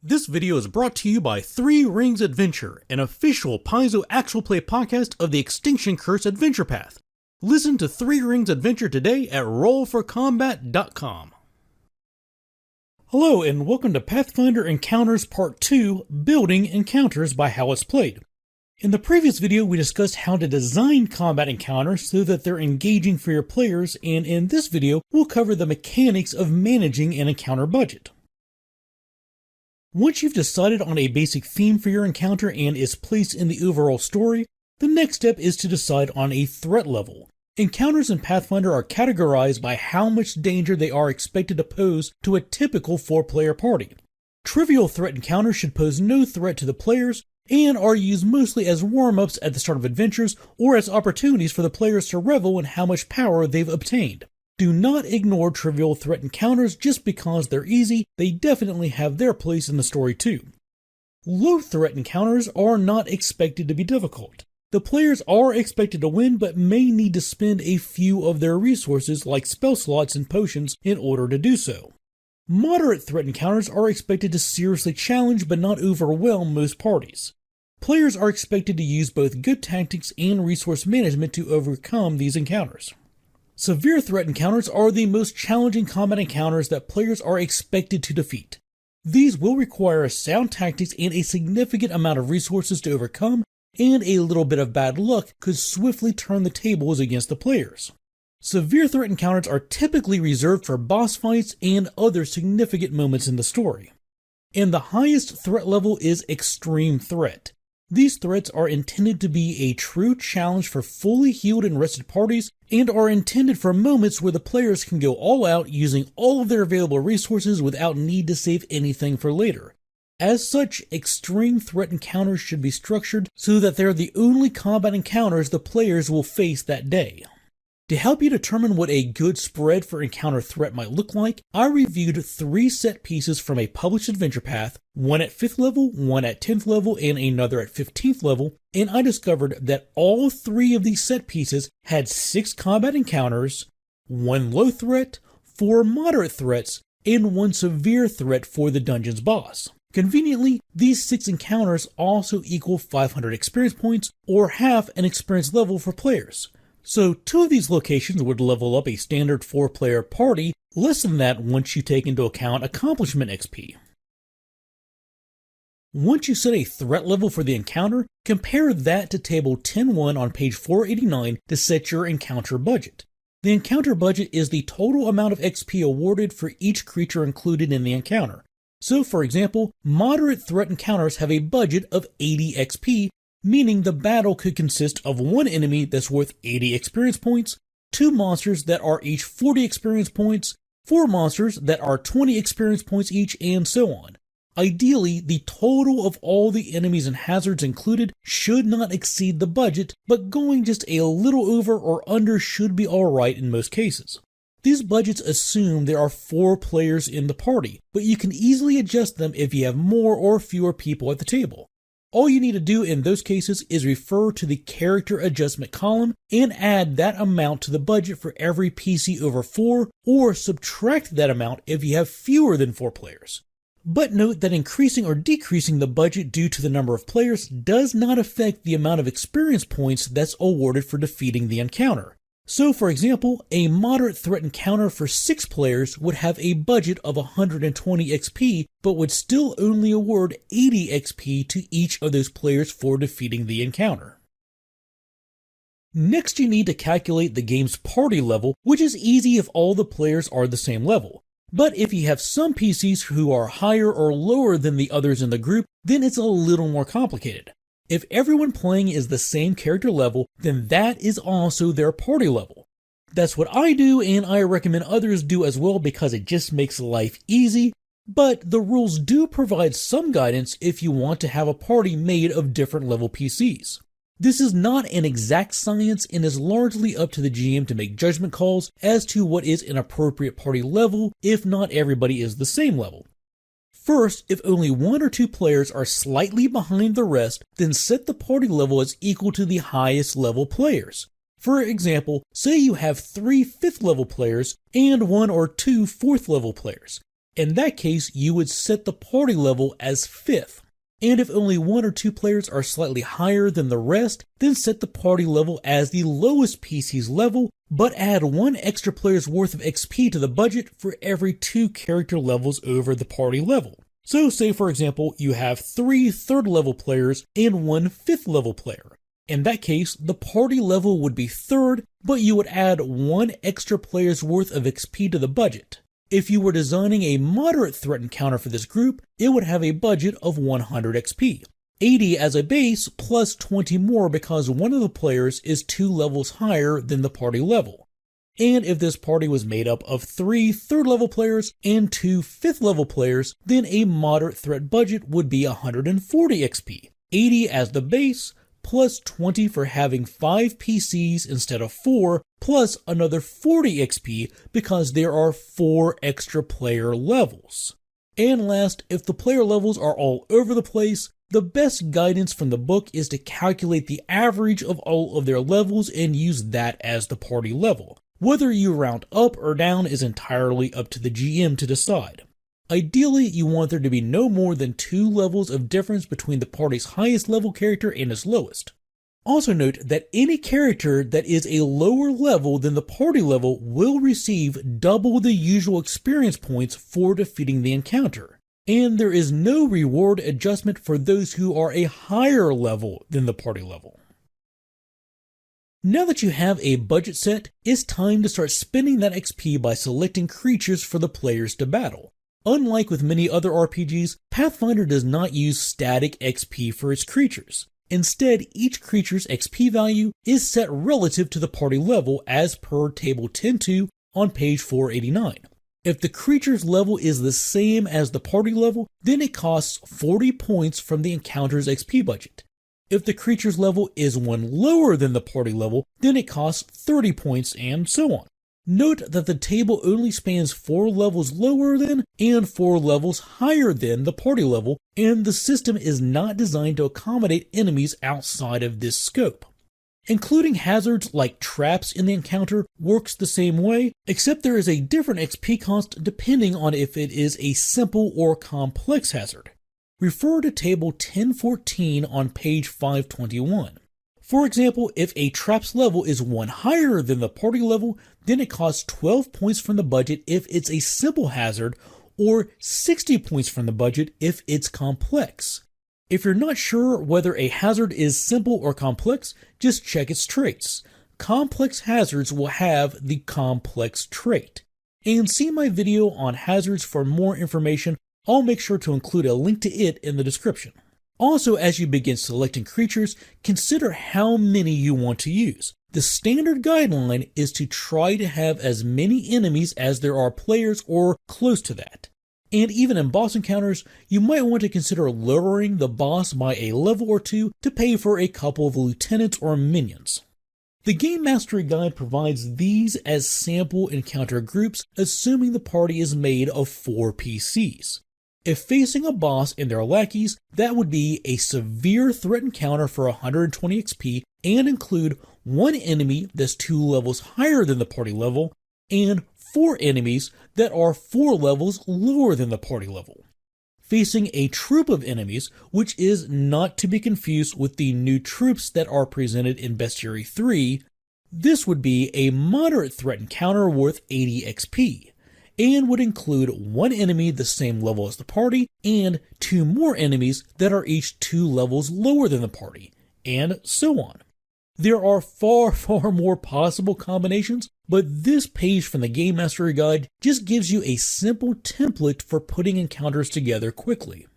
This video is brought to you by 3 Rings Adventure, an official Paizo actual play podcast of the Extinction Curse Adventure Path. Listen to 3 Rings Adventure today at rollforcombat.com. Hello and welcome to Pathfinder Encounters Part 2, Building Encounters by How It's Played. In the previous video we discussed how to design combat encounters so that they're engaging for your players, and in this video we'll cover the mechanics of managing an encounter budget. Once you've decided on a basic theme for your encounter and its place in the overall story, the next step is to decide on a threat level. Encounters in Pathfinder are categorized by how much danger they are expected to pose to a typical 4-player party. Trivial threat encounters should pose no threat to the players and are used mostly as warm-ups at the start of adventures or as opportunities for the players to revel in how much power they've obtained. Do not ignore trivial threat encounters just because they're easy, they definitely have their place in the story too. Low threat encounters are not expected to be difficult. The players are expected to win but may need to spend a few of their resources like spell slots and potions in order to do so. Moderate threat encounters are expected to seriously challenge but not overwhelm most parties. Players are expected to use both good tactics and resource management to overcome these encounters. Severe threat encounters are the most challenging combat encounters that players are expected to defeat. These will require sound tactics and a significant amount of resources to overcome, and a little bit of bad luck could swiftly turn the tables against the players. Severe threat encounters are typically reserved for boss fights and other significant moments in the story. And the highest threat level is Extreme Threat. These threats are intended to be a true challenge for fully healed and rested parties, and are intended for moments where the players can go all out using all of their available resources without need to save anything for later. As such, extreme threat encounters should be structured so that they're the only combat encounters the players will face that day. To help you determine what a good spread for encounter threat might look like, I reviewed 3 set pieces from a published adventure path, one at 5th level, one at 10th level, and another at 15th level, and I discovered that all 3 of these set pieces had 6 combat encounters, 1 low threat, 4 moderate threats, and 1 severe threat for the dungeon's boss. Conveniently, these 6 encounters also equal 500 experience points, or half an experience level for players. So 2 of these locations would level up a standard 4-player party, less than that once you take into account accomplishment XP. Once you set a threat level for the encounter, compare that to table 10.1 on page 489 to set your encounter budget. The encounter budget is the total amount of XP awarded for each creature included in the encounter. So for example, moderate threat encounters have a budget of 80 XP, meaning the battle could consist of 1 enemy that's worth 80 experience points, 2 monsters that are each 40 experience points, 4 monsters that are 20 experience points each, and so on. Ideally, the total of all the enemies and hazards included should not exceed the budget, but going just a little over or under should be alright in most cases. These budgets assume there are 4 players in the party, but you can easily adjust them if you have more or fewer people at the table. All you need to do in those cases is refer to the character adjustment column and add that amount to the budget for every PC over 4, or subtract that amount if you have fewer than 4 players. But note that increasing or decreasing the budget due to the number of players does not affect the amount of experience points that's awarded for defeating the encounter. So for example, a moderate threat encounter for 6 players would have a budget of 120 XP, but would still only award 80 XP to each of those players for defeating the encounter. Next you need to calculate the game's party level, which is easy if all the players are the same level. But if you have some PCs who are higher or lower than the others in the group, then it's a little more complicated. If everyone playing is the same character level, then that is also their party level. That's what I do, and I recommend others do as well because it just makes life easy, but the rules do provide some guidance if you want to have a party made of different level PCs. This is not an exact science and is largely up to the GM to make judgment calls as to what is an appropriate party level if not everybody is the same level. First, if only 1 or 2 players are slightly behind the rest, then set the party level as equal to the highest level players. For example, say you have 3 5th level players and 1 or 2 4th level players. In that case, you would set the party level as 5th. And if only 1 or 2 players are slightly higher than the rest, then set the party level as the lowest PC's level, but add 1 extra player's worth of XP to the budget for every 2 character levels over the party level. So say for example, you have 3 3rd level players and 1 5th level player. In that case, the party level would be 3rd, but you would add 1 extra player's worth of XP to the budget. If you were designing a moderate threat encounter for this group, it would have a budget of 100 XP. 80 as a base plus 20 more because one of the players is 2 levels higher than the party level. And if this party was made up of 3 3rd level players and 2 5th level players, then a moderate threat budget would be 140 XP. 80 as the base, plus 20 for having 5 PCs instead of 4, plus another 40 XP because there are 4 extra player levels. And last, if the player levels are all over the place, the best guidance from the book is to calculate the average of all of their levels and use that as the party level. Whether you round up or down is entirely up to the GM to decide. Ideally, you want there to be no more than 2 levels of difference between the party's highest level character and its lowest. Also note that any character that is a lower level than the party level will receive double the usual experience points for defeating the encounter, and there is no reward adjustment for those who are a higher level than the party level. Now that you have a budget set, it's time to start spending that XP by selecting creatures for the players to battle. Unlike with many other RPGs, Pathfinder does not use static XP for its creatures. Instead, each creature's XP value is set relative to the party level as per Table 10.2 on page 489. If the creature's level is the same as the party level, then it costs 40 points from the encounter's XP budget. If the creature's level is 1 lower than the party level, then it costs 30 points and so on. Note that the table only spans 4 levels lower than and 4 levels higher than the party level, and the system is not designed to accommodate enemies outside of this scope. Including hazards like traps in the encounter works the same way, except there is a different XP cost depending on if it is a simple or complex hazard. Refer to table 1014 on page 521. For example, if a trap's level is 1 higher than the party level, then it costs 12 points from the budget if it's a simple hazard, or 60 points from the budget if it's complex. If you're not sure whether a hazard is simple or complex, just check its traits. Complex hazards will have the complex trait. And see my video on hazards for more information. I'll make sure to include a link to it in the description. Also, as you begin selecting creatures, consider how many you want to use. The standard guideline is to try to have as many enemies as there are players or close to that. And even in boss encounters, you might want to consider lowering the boss by a level or 2 to pay for a couple of lieutenants or minions. The Game Mastery Guide provides these as sample encounter groups, assuming the party is made of 4 PCs. If facing a boss and their lackeys, that would be a severe threat encounter for 120 XP and include 1 enemy that's 2 levels higher than the party level and 4 enemies that are 4 levels lower than the party level. Facing a troop of enemies, which is not to be confused with the new troops that are presented in Bestiary 3, this would be a moderate threat encounter worth 80 XP. And would include 1 enemy the same level as the party, and 2 more enemies that are each 2 levels lower than the party, and so on. There are far more possible combinations, but this page from the Game Mastery Guide just gives you a simple template for putting encounters together quickly.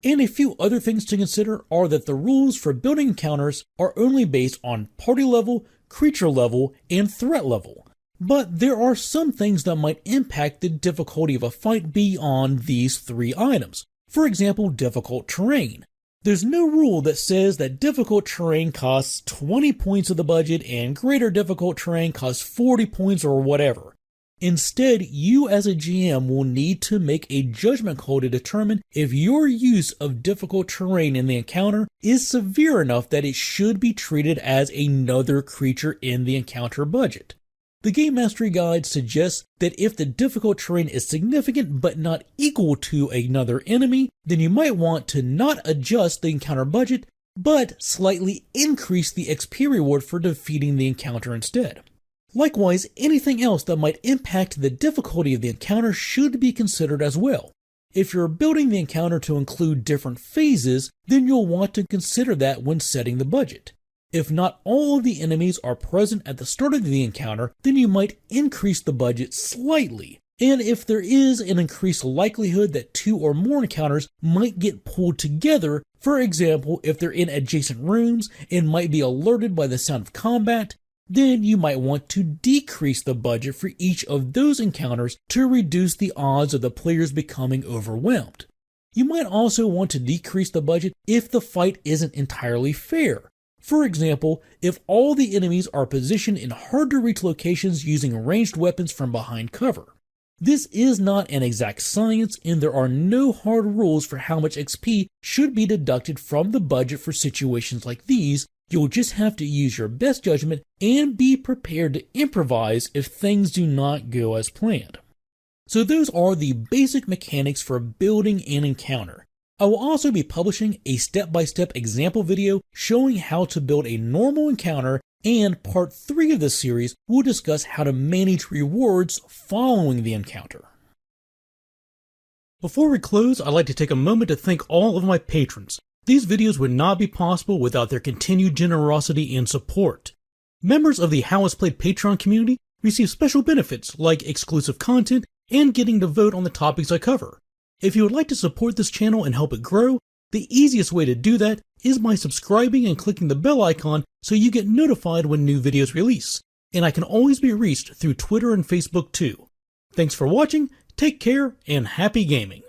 And a few other things to consider are that the rules for building encounters are only based on party level, creature level, and threat level. But there are some things that might impact the difficulty of a fight beyond these 3 items. For example, difficult terrain. There's no rule that says that difficult terrain costs 20 points of the budget and greater difficult terrain costs 40 points or whatever. Instead, you as a GM will need to make a judgment call to determine if your use of difficult terrain in the encounter is severe enough that it should be treated as another creature in the encounter budget. The Game Mastery Guide suggests that if the difficult terrain is significant but not equal to another enemy, then you might want to not adjust the encounter budget, but slightly increase the XP reward for defeating the encounter instead. Likewise, anything else that might impact the difficulty of the encounter should be considered as well. If you're building the encounter to include different phases, then you'll want to consider that when setting the budget. If not all of the enemies are present at the start of the encounter, then you might increase the budget slightly. And if there is an increased likelihood that 2 or more encounters might get pulled together, for example, if they're in adjacent rooms and might be alerted by the sound of combat, then you might want to decrease the budget for each of those encounters to reduce the odds of the players becoming overwhelmed. You might also want to decrease the budget if the fight isn't entirely fair. For example, if all the enemies are positioned in hard-to-reach locations using ranged weapons from behind cover. This is not an exact science, and there are no hard rules for how much XP should be deducted from the budget for situations like these. You'll just have to use your best judgment and be prepared to improvise if things do not go as planned. So those are the basic mechanics for building an encounter. I will also be publishing a step-by-step example video showing how to build a normal encounter, and part 3 of this series will discuss how to manage rewards following the encounter. Before we close, I'd like to take a moment to thank all of my patrons. These videos would not be possible without their continued generosity and support. Members of the How It's Played Patreon community receive special benefits like exclusive content and getting to vote on the topics I cover. If you would like to support this channel and help it grow, the easiest way to do that is by subscribing and clicking the bell icon so you get notified when new videos release. And I can always be reached through Twitter and Facebook too. Thanks for watching, take care, and happy gaming!